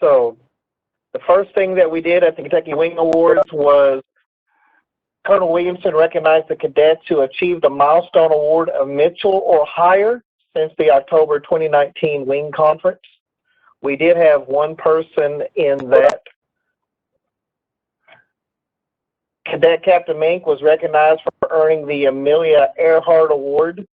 So the first thing that we did at the Kentucky Wing Awards was Colonel Williamson recognized the cadets who achieved a milestone award of Mitchell or higher since the October 2019 Wing Conference. We did have one person in that. Cadet Captain Mink was recognized for earning the Amelia Earhart Award.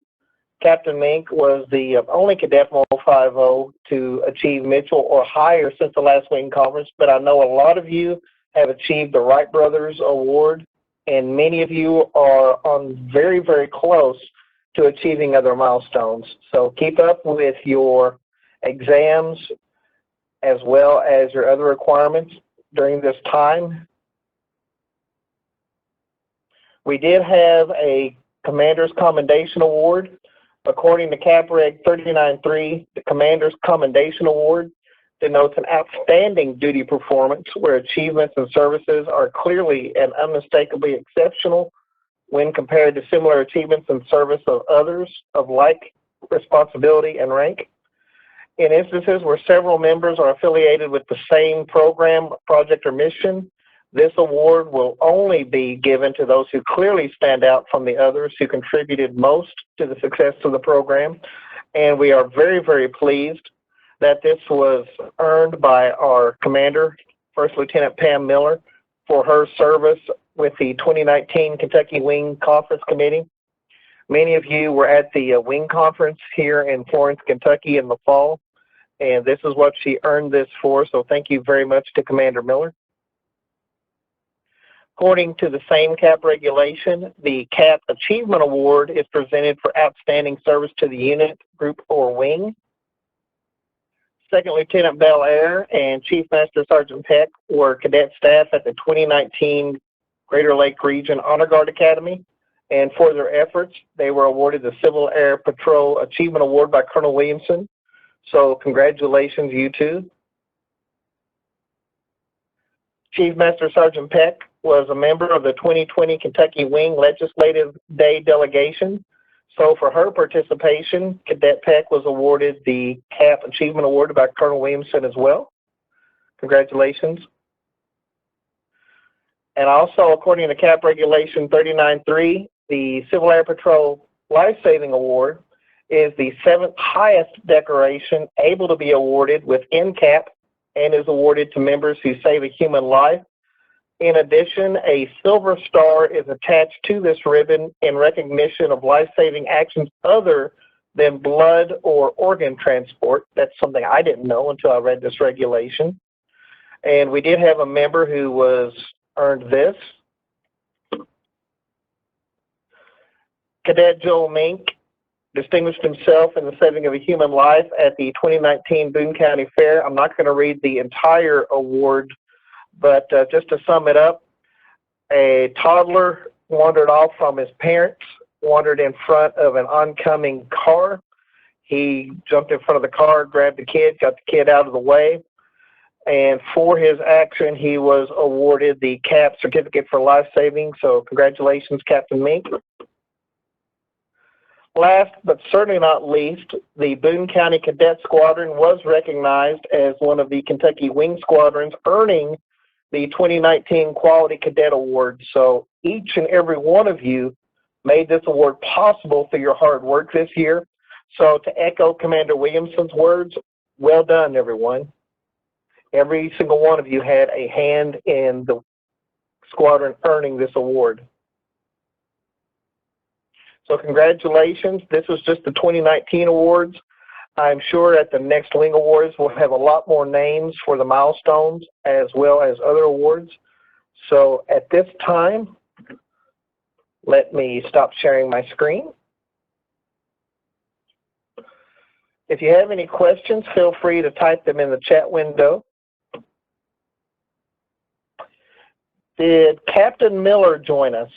Captain Mink was the only cadet from 050 to achieve Mitchell or higher since the last Wing Conference, but I know a lot of you have achieved the Wright Brothers Award, and many of you are on very, very close to achieving other milestones. So keep up with your exams as well as your other requirements during this time. We did have a Commander's Commendation Award. According to Cap Reg 39.3, the Commander's Commendation Award denotes an outstanding duty performance where achievements and services are clearly and unmistakably exceptional when compared to similar achievements and service of others of like responsibility and rank. In instances where several members are affiliated with the same program, project, or mission, this award will only be given to those who clearly stand out from the others who contributed most to the success of the program. And we are very, very pleased that this was earned by our commander, First Lieutenant Pam Miller, for her service with the 2019 Kentucky Wing Conference Committee. Many of you were at the Wing Conference here in Florence, Kentucky in the fall, and this is what she earned this for, so thank you very much to Commander Miller. According to the same CAP regulation, the CAP Achievement Award is presented for outstanding service to the unit, group, or wing. Second Lieutenant Bel Air and Chief Master Sergeant Peck were cadet staff at the 2019 Greater Lake Region Honor Guard Academy, and for their efforts, they were awarded the Civil Air Patrol Achievement Award by Colonel Williamson. So congratulations, you two. Chief Master Sergeant Peck was a member of the 2020 Kentucky Wing Legislative Day delegation. So for her participation, Cadet Peck was awarded the CAP Achievement Award by Colonel Williamson as well. Congratulations. And also, according to CAP Regulation 39.3, the Civil Air Patrol Life Saving Award is the 7th highest decoration able to be awarded within CAP and is awarded to members who save a human life. In addition, a silver star is attached to this ribbon in recognition of life-saving actions other than blood or organ transport. That's something I didn't know until I read this regulation. And we did have a member who earned this. Cadet Joel Mink distinguished himself in the saving of a human life at the 2019 Boone County Fair. I'm not going to read the entire award, but just to sum it up, a toddler wandered off from his parents, wandered in front of an oncoming car. He jumped in front of the car, grabbed the kid, got the kid out of the way, and for his action, he was awarded the CAP Certificate for Life Saving. So congratulations, Captain Mink. Last but certainly not least, the Boone County Cadet Squadron was recognized as one of the Kentucky Wing Squadrons, earning the 2019 Quality Cadet Award. So each and every one of you made this award possible through your hard work this year. So to echo Commander Williamson's words, well done, everyone. Every single one of you had a hand in the squadron earning this award. So congratulations. This was just the 2019 awards. I'm sure at the next Wing Awards we'll have a lot more names for the milestones as well as other awards. So at this time, let me stop sharing my screen. If you have any questions, feel free to type them in the chat window. Did Captain Miller join us?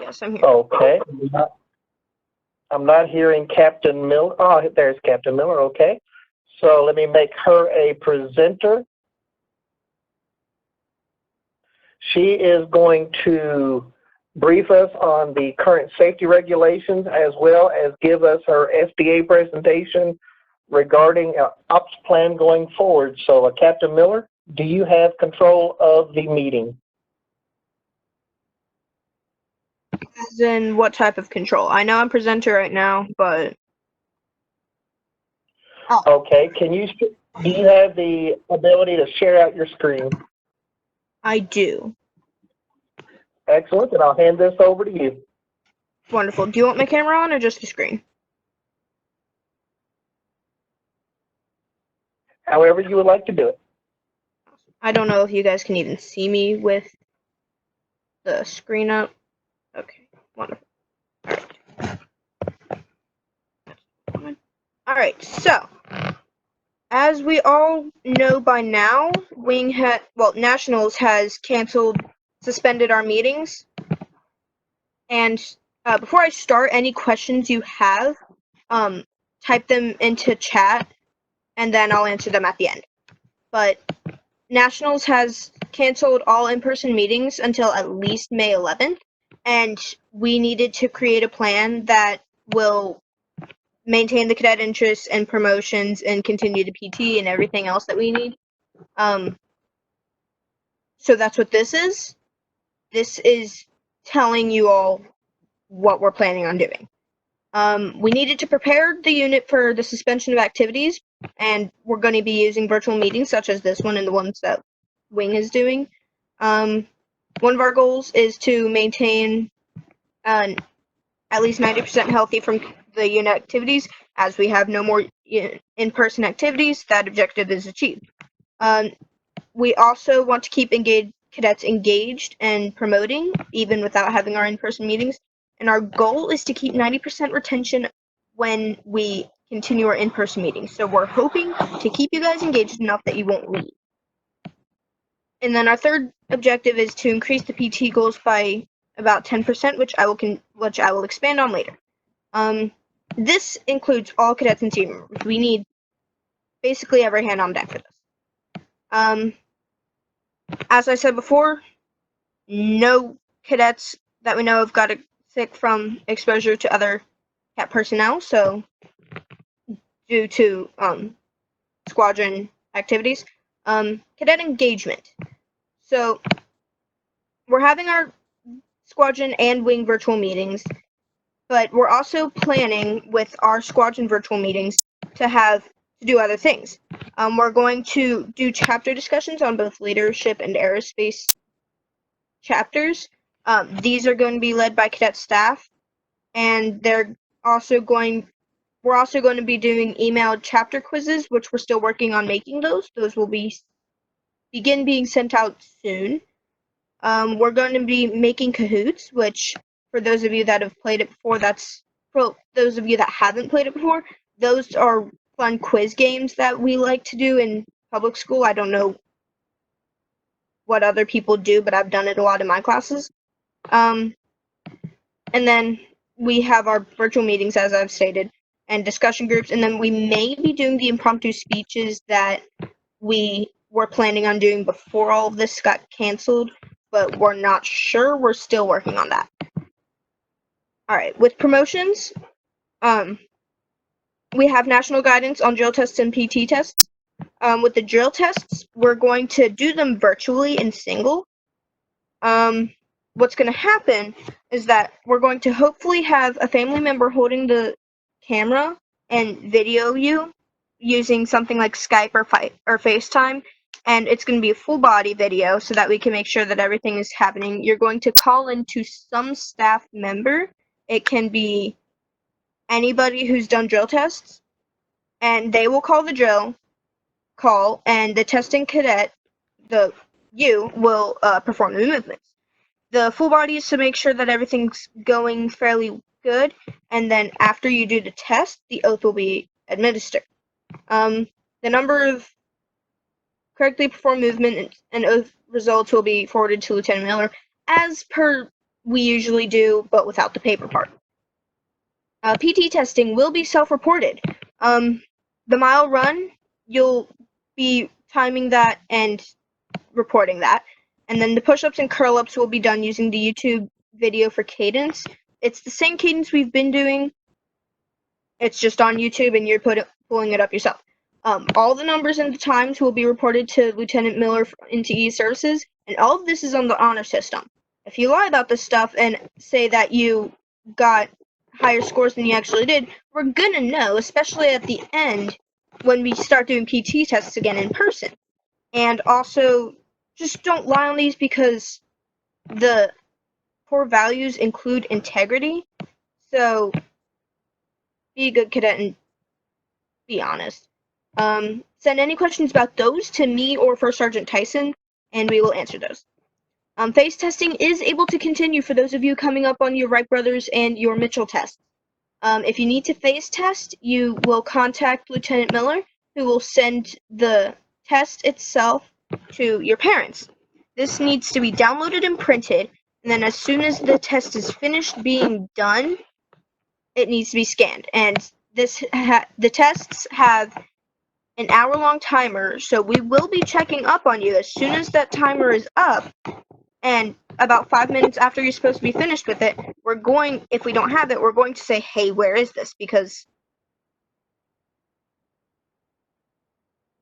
Yes, I'm here. Okay. I'm not hearing Captain Miller. Oh, there's Captain Miller. Okay. So let me make her a presenter. She is going to brief us on the current safety regulations, as well as give us her SDA presentation regarding our ops plan going forward. So, Captain Miller, do you have control of the meeting? As in what type of control? I know I'm presenter right now, but... Oh. Okay, do you have the ability to share out your screen? I do. Excellent, and I'll hand this over to you. Wonderful. Do you want my camera on or just the screen? However you would like to do it. I don't know if you guys can even see me with the screen up. Okay, wonderful. Alright, so, as we all know by now, Nationals has suspended our meetings. And before I start, any questions you have, type them into chat, and then I'll answer them at the end. But Nationals has canceled all in-person meetings until at least May 11th, and we needed to create a plan that will maintain the cadet interests and promotions and continue the PT and everything else that we need. So that's what this is. This is telling you all what we're planning on doing. We needed to prepare the unit for the suspension of activities, and we're going to be using virtual meetings such as this one and the ones that Wing is doing. One of our goals is to maintain at least 90% healthy from the unit activities. As we have no more in-person activities, that objective is achieved. We also want to keep cadets engaged and promoting, even without having our in-person meetings. And our goal is to keep 90% retention when we continue our in-person meetings. So we're hoping to keep you guys engaged enough that you won't leave. And then our third objective is to increase the PT goals by about 10%, which I will expand on later. This includes all cadets and team members. We need basically every hand on deck for this. As I said before, no cadets that we know of got sick from exposure to other cat personnel, so due to squadron activities. Cadet engagement. So we're having our squadron and wing virtual meetings, but we're also planning with our squadron virtual meetings to do other things. We're going to do chapter discussions on both leadership and aerospace chapters. These are going to be led by cadet staff, and we're also going to be doing emailed chapter quizzes, which we're still working on making those. Those will begin being sent out soon. We're going to be making Kahoots, which for those of you that have played it before, for those of you that haven't played it before, those are fun quiz games that we like to do in public school. I don't know what other people do, but I've done it a lot in my classes. And then we have our virtual meetings, as I've stated, and discussion groups, and then we may be doing the impromptu speeches that we were planning on doing before all of this got canceled, but we're not sure. We're still working on that. Alright, with promotions, we have national guidance on drill tests and PT tests. With the drill tests, we're going to do them virtually in single. What's going to happen is that we're going to hopefully have a family member holding the camera and video you using something like Skype or FaceTime, and it's going to be a full body video so that we can make sure that everything is happening. You're going to call into some staff member. It can be anybody who's done drill tests, and they will call the drill call, and the testing cadet, you will perform the movements. The full body is to make sure that everything's going fairly good, and then after you do the test, the oath will be administered. The number of correctly performed movement and oath results will be forwarded to Lieutenant Miller, as per we usually do, but without the paper part. PT testing will be self-reported. The mile run, you'll be timing that and reporting that. And then the push-ups and curl-ups will be done using the YouTube video for cadence. It's the same cadence we've been doing. It's just on YouTube, and you're pulling it up yourself. All the numbers and the times will be reported to Lieutenant Miller into E-Services, and all of this is on the honor system. If you lie about this stuff and say that you got higher scores than you actually did, we're gonna know, especially at the end when we start doing PT tests again in person. And also, just don't lie on these, because the core values include integrity. So be a good cadet and be honest. Send any questions about those to me or First Sergeant Tyson, and we will answer those. Phase testing is able to continue for those of you coming up on your Wright brothers and your Mitchell tests. If you need to phase test, you will contact Lieutenant Miller, who will send the test itself to your parents. This needs to be downloaded and printed, and then as soon as the test is finished being done, it needs to be scanned. And the tests have an hour-long timer, so we will be checking up on you as soon as that timer is up. And about 5 minutes after you're supposed to be finished with it, if we don't have it, we're going to say, hey, where is this? Because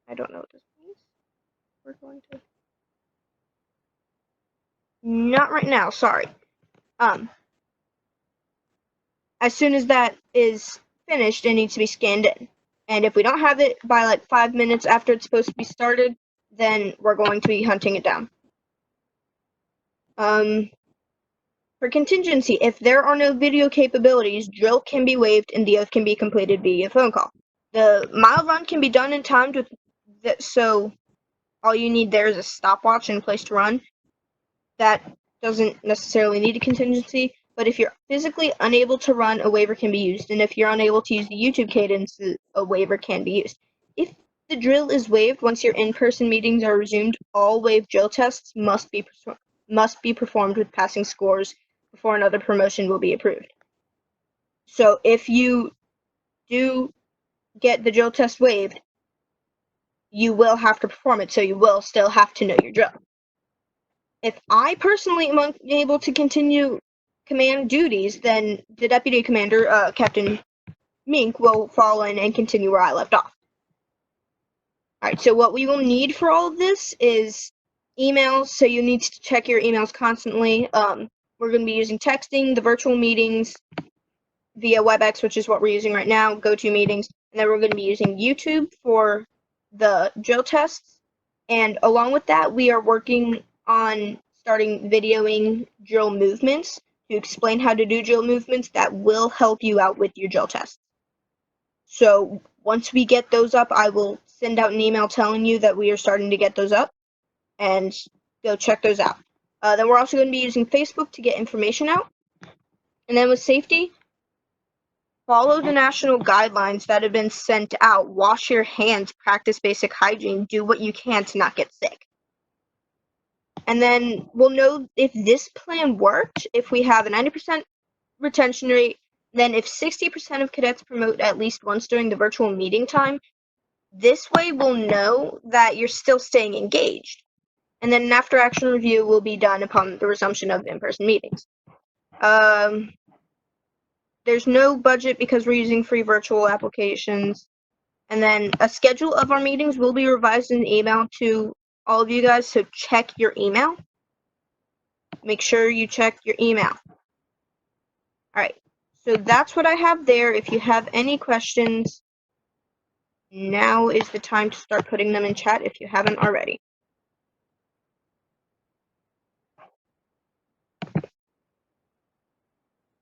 I don't know what this means. We're going to... Not right now, sorry. As soon as that is finished, it needs to be scanned in. And if we don't have it by like 5 minutes after it's supposed to be started, then we're going to be hunting it down. For contingency, if there are no video capabilities, drill can be waived and the oath can be completed via phone call. The mile run can be done in timed with so all you need there is a stopwatch and a place to run. That doesn't necessarily need a contingency, but if you're physically unable to run, a waiver can be used, and if you're unable to use the YouTube cadence, a waiver can be used. If the drill is waived once your in-person meetings are resumed, all waived drill tests must be performed with passing scores before another promotion will be approved. So if you do get the drill test waived, you will have to perform it, so you will still have to know your drill. If I personally am unable to continue command duties, then the deputy commander, Captain Mink, will fall in and continue where I left off. Alright, so what we will need for all of this is emails, so you need to check your emails constantly. We're going to be using texting, the virtual meetings via WebEx, which is what we're using right now, GoToMeetings, and then we're going to be using YouTube for the drill tests. And along with that, we are working on starting videoing drill movements to explain how to do drill movements that will help you out with your drill tests. So once we get those up, I will send out an email telling you that we are starting to get those up, and go check those out. Then we're also going to be using Facebook to get information out. And then with safety, follow the national guidelines that have been sent out. Wash your hands, practice basic hygiene, do what you can to not get sick. And then we'll know if this plan worked, if we have a 90% retention rate. Then if 60% of cadets promote at least once during the virtual meeting time, this way we'll know that you're still staying engaged. And then an after-action review will be done upon the resumption of in-person meetings. There's no budget because we're using free virtual applications. And then a schedule of our meetings will be revised in email to all of you guys, so check your email. Make sure you check your email. Alright, so that's what I have there. If you have any questions, now is the time to start putting them in chat if you haven't already.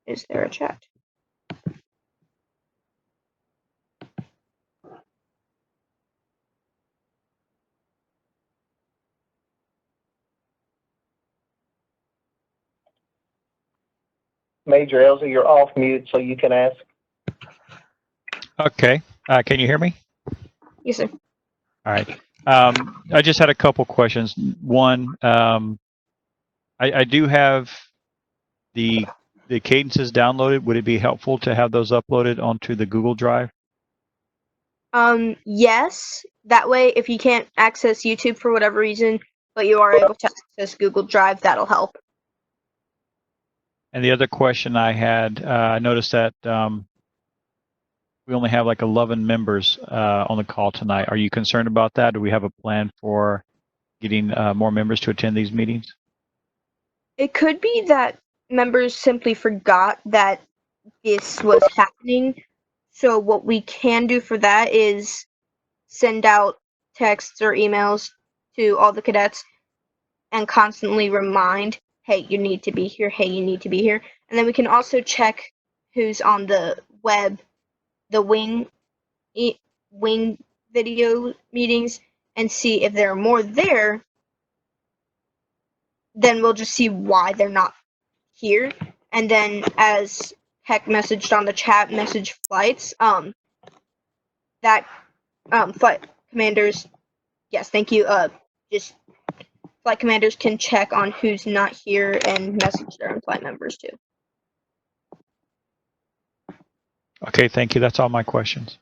Is there a chat? Major Elsie, you're off mute, so you can ask. Okay. Can you hear me? Yes, sir. All right. I just had a couple questions. One, I do have the cadences downloaded. Would it be helpful to have those uploaded onto the Google Drive? Yes. That way, if you can't access YouTube for whatever reason, but you are able to access Google Drive, that'll help. And the other question I had, I noticed that we only have like 11 members on the call tonight. Are you concerned about that? Do we have a plan for getting more members to attend these meetings? It could be that members simply forgot that this was happening. So what we can do for that is send out texts or emails to all the cadets and constantly remind, hey, you need to be here, hey, you need to be here. And then we can also check who's on the web, the wing video meetings, and see if there are more there. Then we'll just see why they're not here. And then, as Heck messaged on the chat, message flights, that flight commanders, yes, thank you, just flight commanders can check on who's not here and message their own flight members too. Okay, thank you. That's all my questions.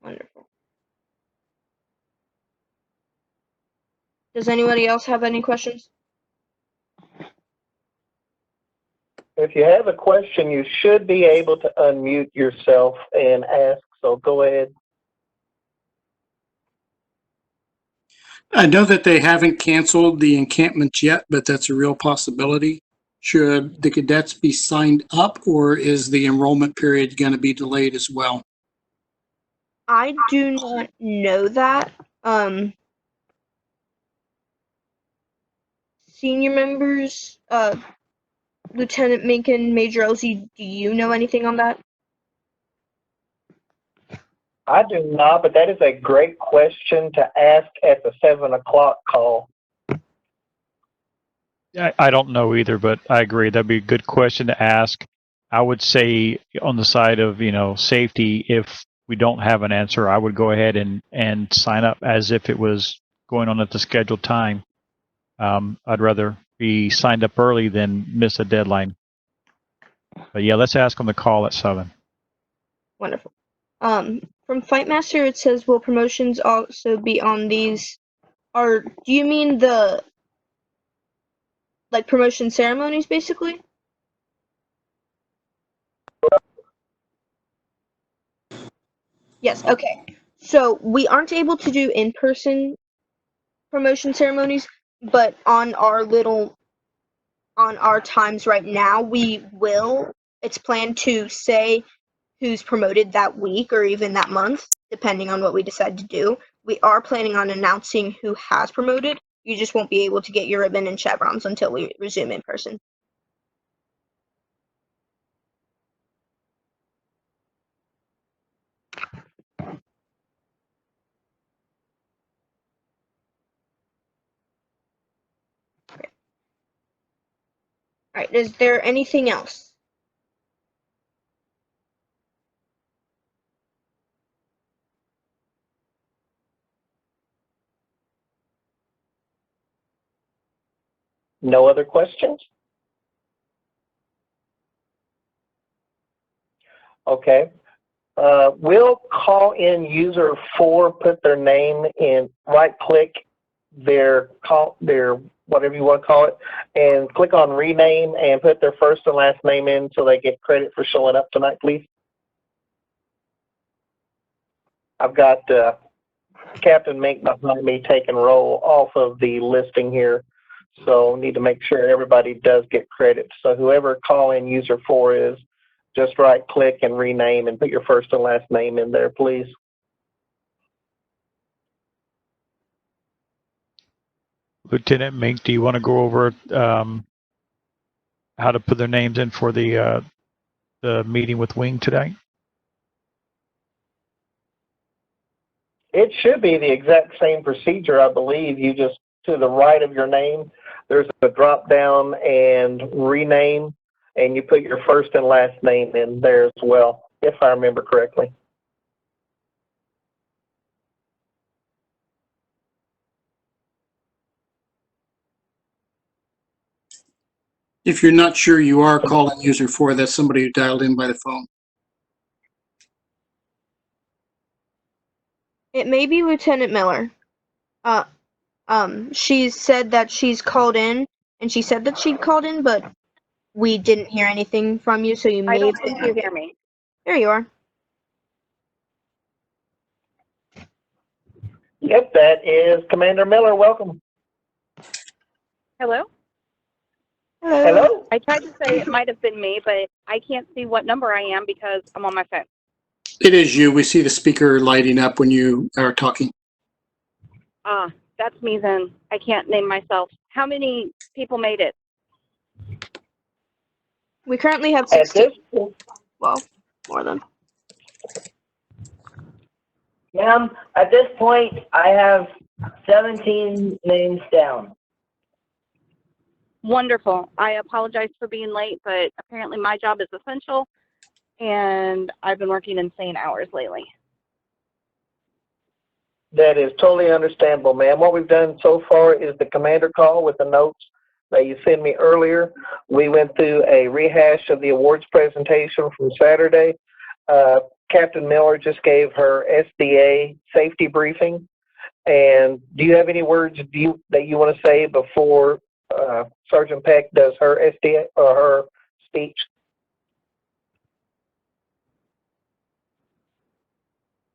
Wonderful. Does anybody else have any questions? If you have a question, you should be able to unmute yourself and ask, so go ahead. I know that they haven't canceled the encampments yet, but that's a real possibility. Should the cadets be signed up, or is the enrollment period going to be delayed as well? I do not know that. Senior members, Lieutenant Minkin, Major Elsie, do you know anything on that? I do not, but that is a great question to ask at the 7 o'clock call. I don't know either, but I agree. That'd be a good question to ask. I would say on the side of, safety, if we don't have an answer, I would go ahead and sign up as if it was going on at the scheduled time. I'd rather be signed up early than miss a deadline. But yeah, let's ask on the call at 7. Wonderful. From Fightmaster, it says, will promotions also be on these? Or do you mean the promotion ceremonies, basically? Yes, okay. So we aren't able to do in-person promotion ceremonies, but on our times right now, we will. It's planned to say who's promoted that week or even that month, depending on what we decide to do. We are planning on announcing who has promoted. You just won't be able to get your ribbon and chevrons until we resume in person. Okay. All right, is there anything else? No other questions? Okay. We'll call in user 4, put their name in, right-click their whatever you want to call it, and click on rename and put their first and last name in so they get credit for showing up tonight, please. I've got Captain Mink behind me taking roll off of the listing here, so need to make sure everybody does get credit. So whoever call-in user 4 is, just right-click and rename and put your first and last name in there, please. Lieutenant Mink, do you want to go over how to put their names in for the meeting with Wing today? It should be the exact same procedure, I believe. You just, to the right of your name, there's a drop down and rename, and you put your first and last name in there as well, if I remember correctly. If you're not sure you are calling user 4, that's somebody who dialed in by the phone. It may be Lieutenant Miller. She said that she's called in and she said that she'd called in, but we didn't hear anything from you, so you may I don't have think been. you hear me. There you are. Yep, that is Commander Miller. Welcome. Hello? Hello? I tried to say it might have been me, but I can't see what number I am because I'm on my phone. It is you. We see the speaker lighting up when you are talking. Ah, that's me then. I can't name myself. How many people made it? We currently have At 16. this, Well, more than. Ma'am, at this point, I have 17 names down. Wonderful. I apologize for being late, but apparently my job is essential, and I've been working insane hours lately. that is totally understandable, ma'am. What we've done so far is the commander call with the notes that you sent me earlier. We went through a rehash of the awards presentation from Saturday. Captain Miller just gave her SDA safety briefing. And do you have any words that you want to say before Sergeant Peck does her SDA or her speech?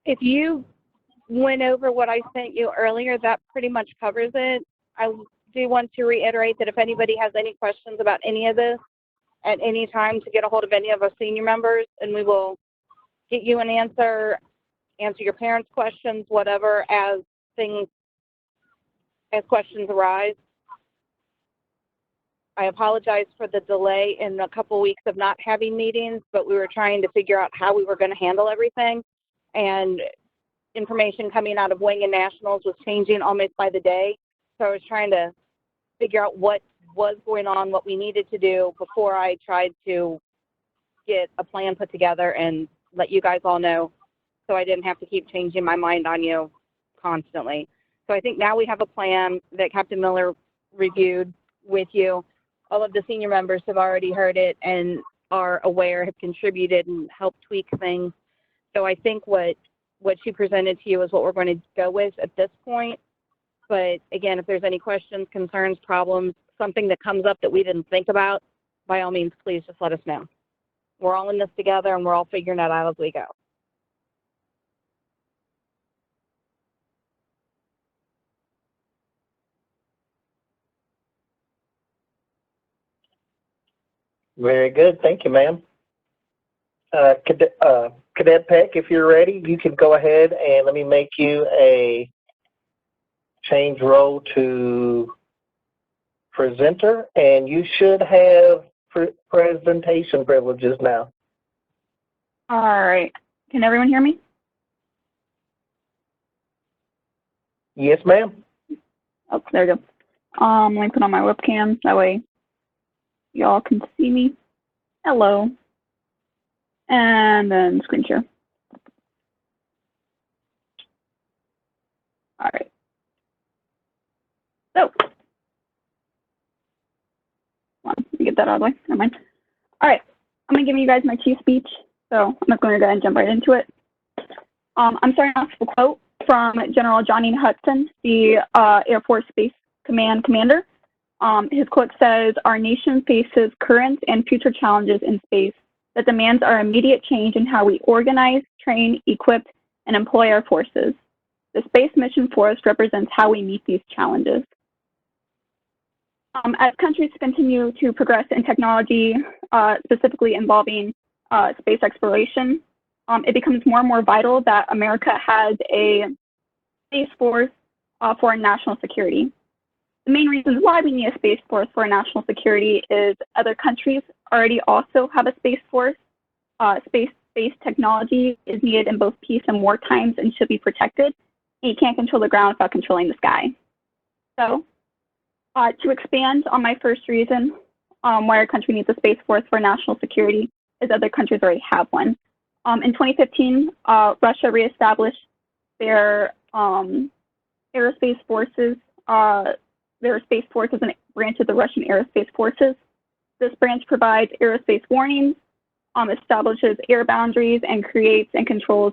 If you went over what I sent you earlier, that pretty much covers it. I do want to reiterate that if anybody has any questions about any of this at any time, to get a hold of any of our senior members, and we will get you an answer your parents' questions, whatever, as questions arise. I apologize for the delay in a couple weeks of not having meetings, but we were trying to figure out how we were going to handle everything. And information coming out of Wing and Nationals was changing almost by the day. So I was trying to figure out what was going on, what we needed to do before I tried to get a plan put together and let you guys all know, so I didn't have to keep changing my mind on you constantly. So I think now we have a plan that Captain Miller reviewed with you. All of the senior members have already heard it and are aware, have contributed and helped tweak things. So I think what she presented to you is what we're going to go with at this point. But again, if there's any questions, concerns, problems, something that comes up that we didn't think about, by all means, please just let us know. We're all in this together and we're all figuring it out as we go. Very good. Thank you, ma'am. Cadet Peck, if you're ready, you can go ahead and let me make you a change role to presenter, and you should have presentation privileges now. All right. Can everyone hear me? Yes, ma'am. Oh, there we go. Let me put on my webcam. That way y'all can see me. Hello. And then screen share. All right. So, let me get that out of the way. Never mind. All right. I'm going to give you guys my chief speech. So I'm just going to go ahead and jump right into it. I'm starting off with a quote from General Johnny Hudson, the Air Force Space Command commander. His quote says, "Our nation faces current and future challenges in space that demands our immediate change in how we organize, train, equip, and employ our forces. The Space Mission Force represents how we meet these challenges." As countries continue to progress in technology, specifically involving space exploration, it becomes more and more vital that America has a space force for national security. The main reasons why we need a space force for national security is other countries already also have a space force. Space technology is needed in both peace and war times and should be protected. And you can't control the ground without controlling the sky. So, to expand on my first reason why our country needs a space force for national security is other countries already have one. In 2015, Russia reestablished their aerospace forces. Their space force is a branch of the Russian aerospace forces. This branch provides aerospace warnings, establishes air boundaries, and creates and controls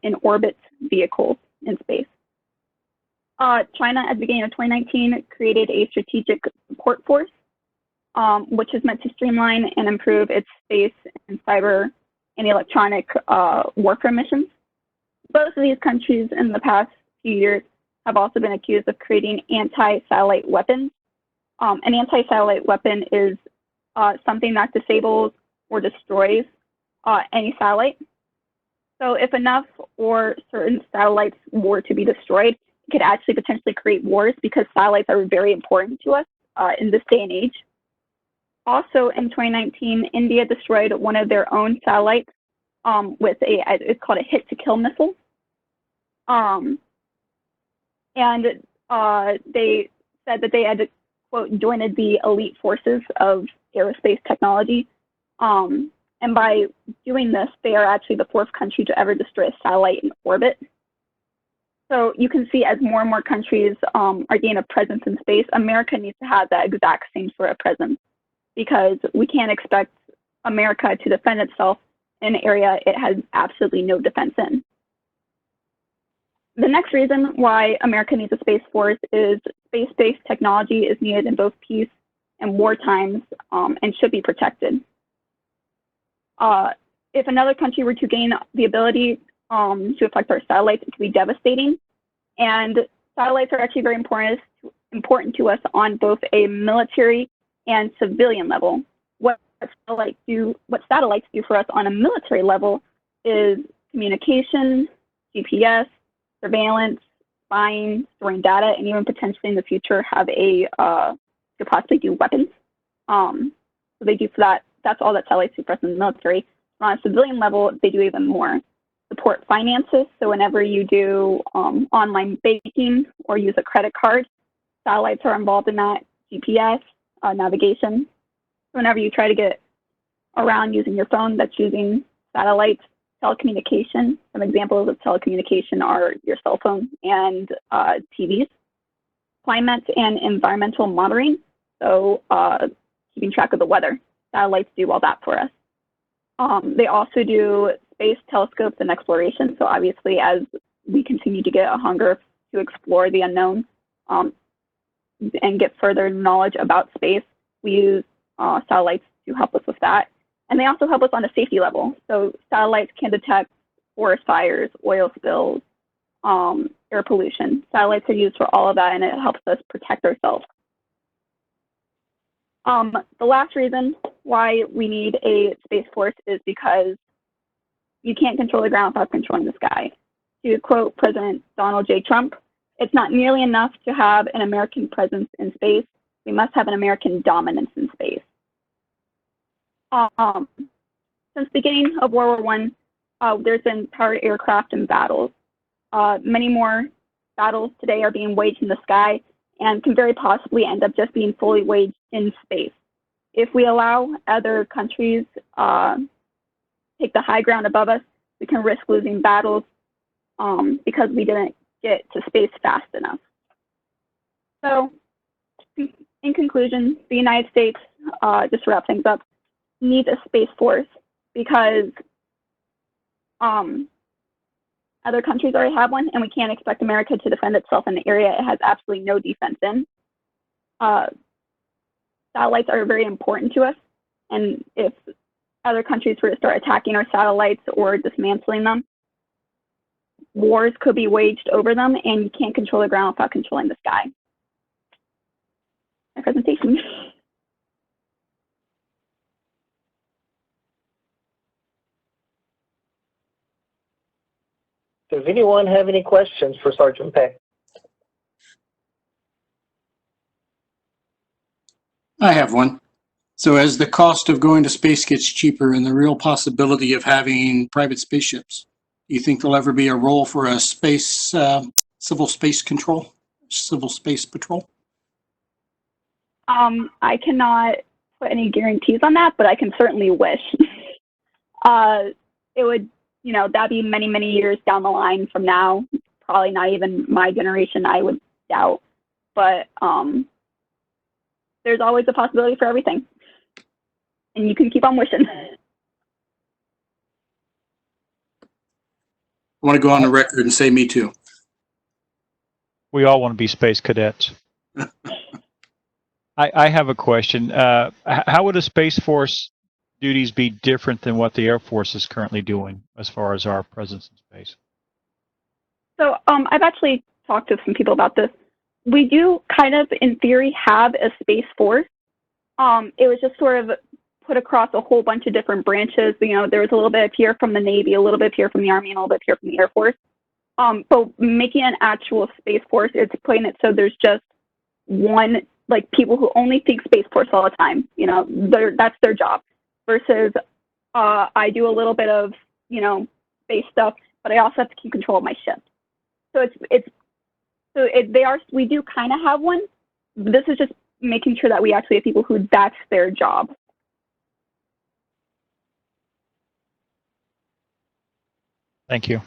in orbit vehicles in space. China, at the beginning of 2019, created a strategic support force which is meant to streamline and improve its space and cyber and electronic warfare missions. Both of these countries in the past few years have also been accused of creating anti-satellite weapons. An anti-satellite weapon is something that disables or destroys any satellite. So if enough or certain satellites were to be destroyed, it could actually potentially create wars because satellites are very important to us in this day and age. Also in 2019, India destroyed one of their own satellites with it's called a hit-to-kill missile. And they said that they had, quote, joined the elite forces of aerospace technology. And by doing this, they are actually the fourth country to ever destroy a satellite in orbit. So you can see as more and more countries are gaining a presence in space, America needs to have that exact same sort of presence because we can't expect America to defend itself in an area it has absolutely no defense in. The next reason why America needs a space force is space-based technology is needed in both peace and war times and should be protected. If another country were to gain the ability to affect our satellites, it could be devastating. And satellites are actually very important to us on both a military and civilian level. What satellites do for us on a military level is communication, GPS, surveillance, spying, storing data, and even potentially in the future have could possibly do weapons. So they do for that. That's all that satellites do for us in the military. On a civilian level, they do even more. Support finances. So whenever you do online banking or use a credit card, satellites are involved in that. GPS, navigation. So whenever you try to get around using your phone, that's using satellites. Telecommunication. Some examples of telecommunication are your cell phone and TVs. Climate and environmental monitoring. So keeping track of the weather. Satellites do all that for us. They also do space telescopes and exploration. So obviously, as we continue to get a hunger to explore the unknown and get further knowledge about space, we use satellites to help us with that. And they also help us on a safety level. So satellites can detect forest fires, oil spills, air pollution. Satellites are used for all of that, and it helps us protect ourselves. The last reason why we need a space force is because you can't control the ground without controlling the sky. To quote President Donald J. Trump, it's not nearly enough to have an American presence in space. We must have an American dominance in space. Since the beginning of World War I, there's been powered aircraft and battles. Many more battles today are being waged in the sky and can very possibly end up just being fully waged in space. If we allow other countries take the high ground above us, we can risk losing battles because we didn't get to space fast enough. So in conclusion, the United States, just to wrap things up, needs a space force because other countries already have one, and we can't expect America to defend itself in an area it has absolutely no defense in. Satellites are very important to us, and if other countries were to start attacking our satellites or dismantling them, wars could be waged over them, and you can't control the ground without controlling the sky. My presentation. Does anyone have any questions for Sergeant Peck? I have one. So as the cost of going to space gets cheaper and the real possibility of having private spaceships, do you think there'll ever be a role for a space, civil space control, civil space patrol? I cannot put any guarantees on that, but I can certainly wish. It would, that'd be many, many years down the line from now. Probably not even my generation, I would doubt. But there's always a possibility for everything. And you can keep on wishing. I want to go on the record and say me too. We all want to be space cadets. I have a question. How would a Space Force duties be different than what the Air Force is currently doing as far as our presence in space? So I've actually talked to some people about this. We do kind of, in theory, have a Space Force. It was just sort of put across a whole bunch of different branches. You know, there was a little bit here from the Navy, a little bit here from the Army, and a little bit here from the Air Force. But making an actual Space Force, it's playing it so there's just one, like people who only think Space Force all the time. You know, that's their job. Versus I do a little bit of, you know, space stuff, but I also have to keep control of my ship. So we do kind of have one. This is just making sure that we actually have people who that's their job. Thank you.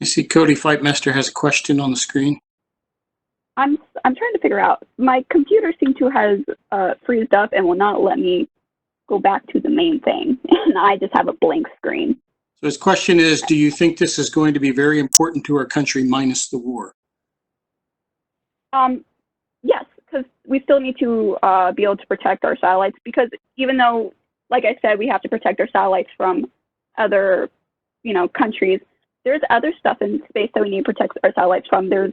I see Cody Fightmaster has a question on the screen. I'm trying to figure out. My computer seems to has freezed up and will not let me go back to the main thing, and I just have a blank screen. So his question is, do you think this is going to be very important to our country minus the war? Yes, because we still need to be able to protect our satellites, because even though, like I said, we have to protect our satellites from other, you know, countries, there's other stuff in space that we need to protect our satellites from. There's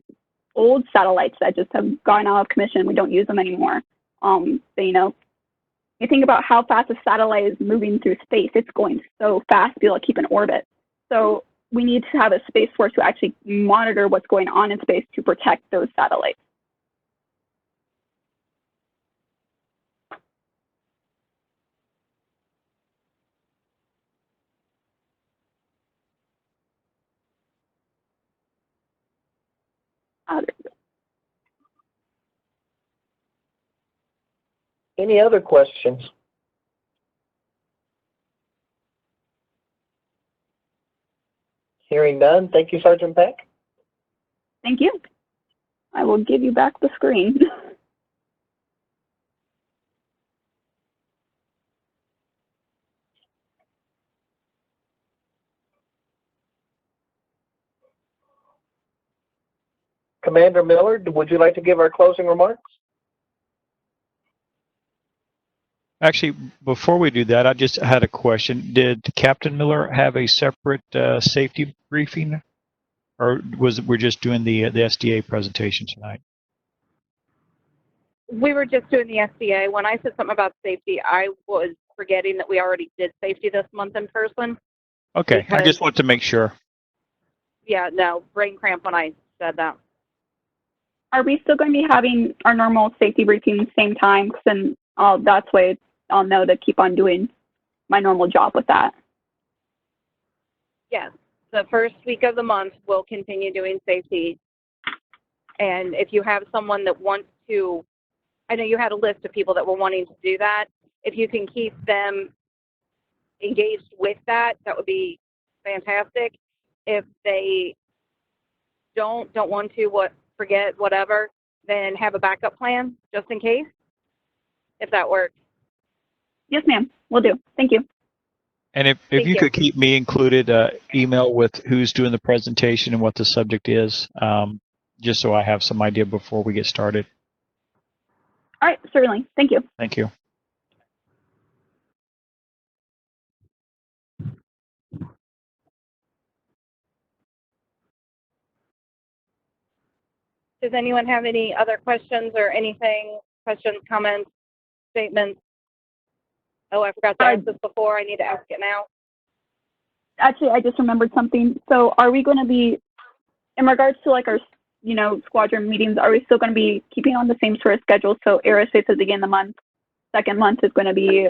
old satellites that just have gone out of commission. We don't use them anymore. So, you know, you think about how fast a satellite is moving through space. It's going so fast to be able to keep in orbit. So we need to have a Space Force to actually monitor what's going on in space to protect those satellites. Any other questions? Hearing none, thank you, Sergeant Peck. Thank you. I will give you back the screen. Commander Miller, would you like to give our closing remarks? Actually, before we do that, I just had a question. Did Captain Miller have a separate safety briefing, or we're just doing the SDA presentation tonight? We were just doing the SDA. When I said something about safety, I was forgetting that we already did safety this month in person. Okay, I just want to make sure. Yeah, no, brain cramp when I said that. Are we still going to be having our normal safety briefing same time? Then that's way I'll know to keep on doing my normal job with that. Yes, the first week of the month we'll continue doing safety. And if you have someone that wants to, I know you had a list of people that were wanting to do that. If you can keep them engaged with that, that would be fantastic. If they don't want to, forget, whatever, then have a backup plan just in case, if that works. Yes, ma'am. Will do. Thank you. And if you could keep me included, email with who's doing the presentation and what the subject is, just so I have some idea before we get started. All right, certainly. Thank you. Thank you. Does anyone have any other questions or anything? Questions, comments, statements? Oh, I forgot to ask this before. I need to ask it now. Actually, I just remembered something. So are we going to be, in regards to like our, you know, squadron meetings, are we still going to be keeping on the same sort of schedule? So aerospace is again the month. Second month is going to be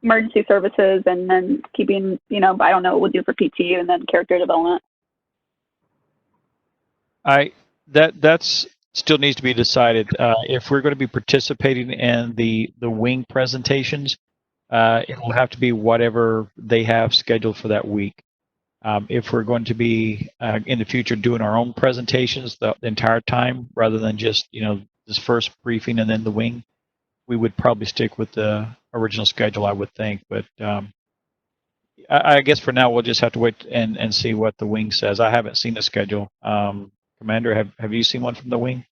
emergency services, and then keeping, you know, I don't know what we'll do for PT, and then character development. That's still needs to be decided. If we're going to be participating in the wing presentations, it will have to be whatever they have scheduled for that week. If we're going to be in the future doing our own presentations the entire time, rather than just, you know, this first briefing and then the wing, we would probably stick with the original schedule, I would think. But I guess for now we'll just have to wait and see what the wing says. I haven't seen the schedule. Commander, have you seen one from the wing?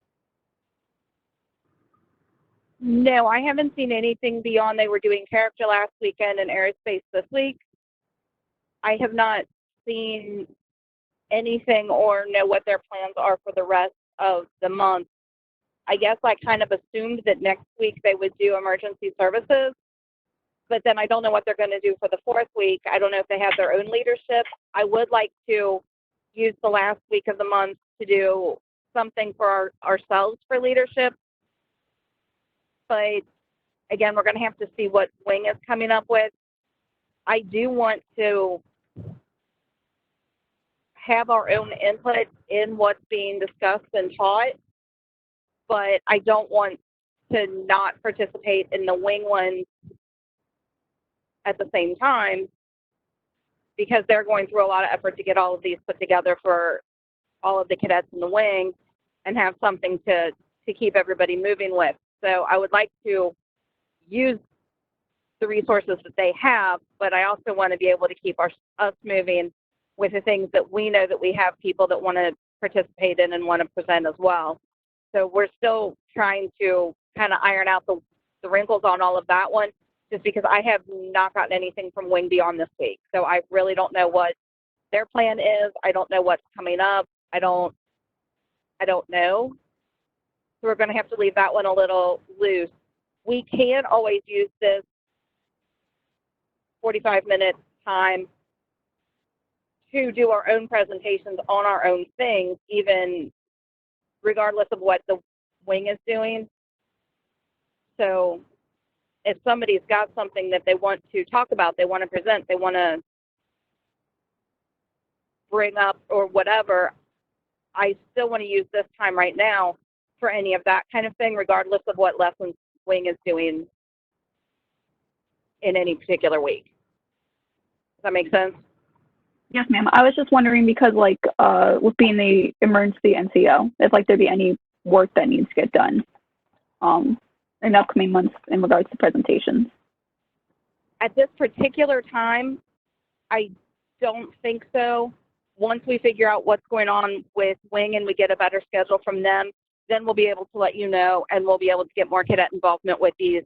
No, I haven't seen anything beyond they were doing character last weekend and aerospace this week. I have not seen anything or know what their plans are for the rest of the month. I guess I kind of assumed that next week they would do emergency services, but then I don't know what they're going to do for the fourth week. I don't know if they have their own leadership. I would like to use the last week of the month to do something for ourselves for leadership. But again, we're going to have to see what wing is coming up with. I do want to have our own input in what's being discussed and taught, but I don't want to not participate in the wing one at the same time, because they're going through a lot of effort to get all of these put together for all of the cadets in the wing and have something to keep everybody moving with. So I would like to use the resources that they have, but I also want to be able to keep us moving with the things that we know that we have people that want to participate in and want to present as well. So we're still trying to kind of iron out the wrinkles on all of that one, just because I have not gotten anything from Wing beyond this week. So I really don't know what their plan is. I don't know what's coming up. I don't know. So we're going to have to leave that one a little loose. We can always use this 45-minute time to do our own presentations on our own things, even regardless of what the wing is doing. So if somebody's got something that they want to talk about, they want to present, they want to bring up or whatever, I still want to use this time right now for any of that kind of thing, regardless of what lessons wing is doing in any particular week. Does that make sense? Yes, ma'am. I was just wondering because, like, with being the emergency NCO, if like there'd be any work that needs to get done in upcoming months in regards to presentations. At this particular time, I don't think so. Once we figure out what's going on with Wing and we get a better schedule from them, then we'll be able to let you know, and we'll be able to get more cadet involvement with these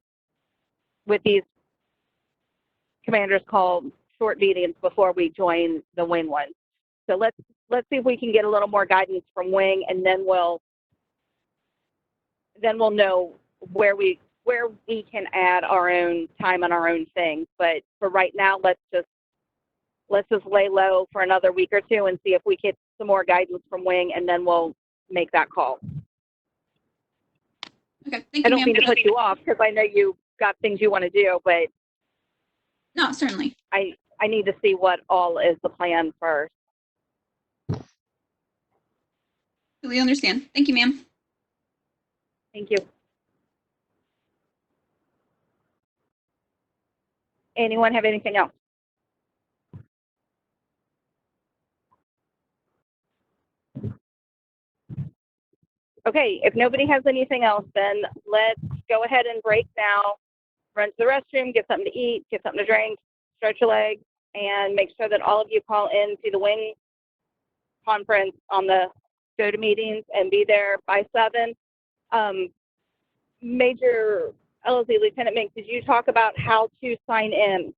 commanders called short meetings before we join the Wing one. So let's see if we can get a little more guidance from Wing, and then we'll know where we can add our own time and our own things. But for right now, let's just lay low for another week or two and see if we get some more guidance from Wing, and then we'll make that call. Okay, thank I you, don't ma'am. mean to put you off, because I know you got things you want to do, but No, certainly. I need to see what all is the plan first. Totally understand. Thank you, ma'am. Thank you. Anyone have anything else? Okay, if nobody has anything else, then let's go ahead and break now. Run to the restroom, get something to eat, get something to drink, stretch your legs, and make sure that all of you call in to the Wing conference on the go-to meetings and be there by 7. Major LZ, Lieutenant Mink, did you talk about how to sign in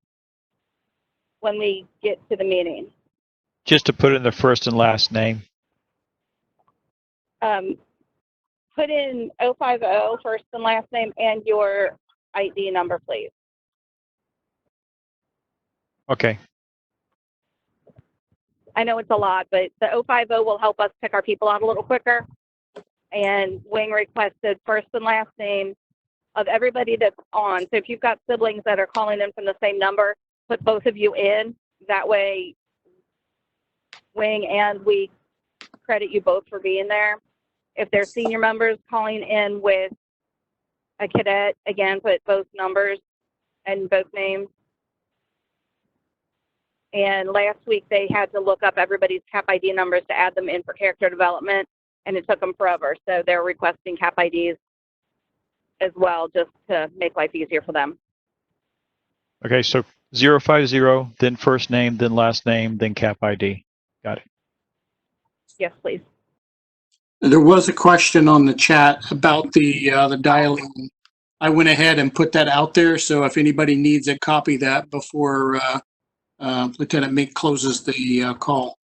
when we get to the meeting? Just to put in the first and last name. Put in 050, first and last name, and your ID number, please. Okay. I know it's a lot, but the 050 will help us pick our people out a little quicker. And Wing requested first and last name of everybody that's on. So if you've got siblings that are calling in from the same number, put both of you in. That way, Wing and we credit you both for being there. If there's senior members calling in with a cadet, again, put both numbers and both names. And last week they had to look up everybody's cap ID numbers to add them in for character development, and it took them forever. So they're requesting cap IDs as well, just to make life easier for them. Okay. So 050, then first name, then last name, then cap ID. Got it. Yes, please. There was a question on the chat about the dialing. I went ahead and put that out there, so if anybody needs it, copy that before Lieutenant Mink closes the call.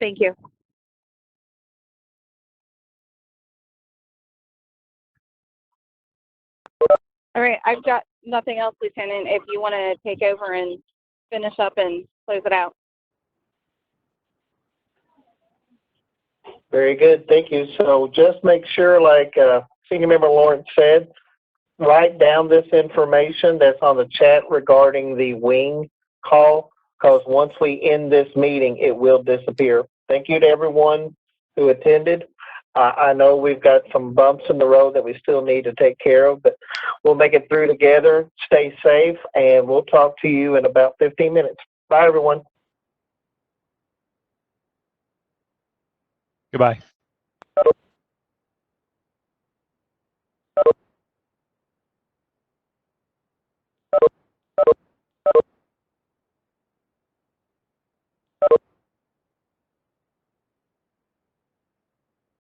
Thank you. All right, I've got nothing else, Lieutenant, if you want to take over and finish up and close it out. Very good. Thank you. So just make sure, like Senior Member Lawrence said, write down this information that's on the chat regarding the wing call, because once we end this meeting, it will disappear. Thank you to everyone who attended. I know we've got some bumps in the road that we still need to take care of, but we'll make it through together. Stay safe, and we'll talk to you in about 15 minutes. Bye, everyone. Goodbye.